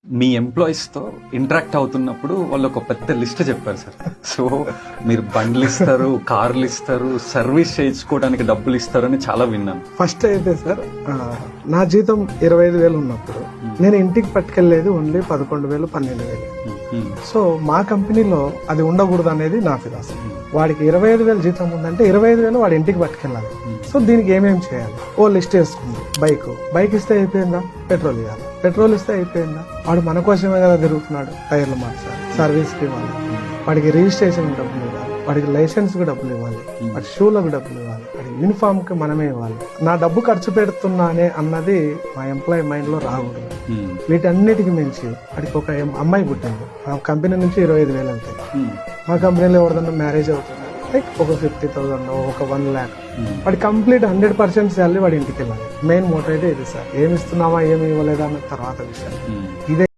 మీ ఎంప్లాయీస్తో interact అవుతున్నప్పుడు వాళ్ళు ఒక పెద్ద లిస్ట్ చెప్పారు సార్. సో మీరు బండ్లు ఇస్తారు, కార్లు ఇస్తారు, సర్వీస్ చేయించుకోవడానికి డబ్బులు ఇస్తారని చాలా విన్నాను. ఫస్ట్ అయితే సార్ నా జీతం 25,000 ఉన్నప్పుడు నేను ఇంటికి పట్టుకెళ్లేది ఓన్లీ 11,000 12,000. సో మా కంపెనీలో అది ఉండకూడదు అనేది నా ఫిలాసఫీ. వాడికి 25,000 జీతం ఉందంటే 25,000 వాడి ఇంటికి పట్టుకెళ్ళాలి. సో దీనికి ఏమేమి చేయాలి? ఓ లిస్ట్ వేసుకుంది. బైక్ ఇస్తే అయిపోయిందా? పెట్రోల్ ఇవ్వాలి. పెట్రోల్ ఇస్తే అయిపోయిందా? వాడు మన కోసమే కదా తిరుగుతున్నాడు. టైర్లు మార్చాలి, సర్వీస్ కి ఇవ్వాలి, వాడికి రిజిస్ట్రేషన్ డబ్బులు ఇవ్వాలి, వాడికి లైసెన్స్ కి డబ్బులు ఇవ్వాలి, వాడి షూలకు డబ్బులు ఇవ్వాలి, వాడి యూనిఫామ్ కి మనమే ఇవ్వాలి. నా డబ్బు ఖర్చు పెడుతున్నానే అన్నది మా ఎంప్లాయీ మైండ్ లో రాకూడదు. వీటన్నిటికి మించి వాడికి ఒక అమ్మాయి పుట్టింది. ఆ కంపెనీ నుంచి 25,000 వెళ్తాయి. మా కంపెనీలో ఎవరిదన్నా మ్యారేజ్ అవుతుంది, లైక్ ఒక 50,000 ఒక 1 lakh, వాడి కంప్లీట్ 100% శాలరీ వాడి ఇంటికి వెళ్ళాలి. మెయిన్ మోటో అయితే ఇది సార్. ఏమి ఇస్తున్నావా ఏమి ఇవ్వలేదా అన్న తర్వాత విషయం ఇదే.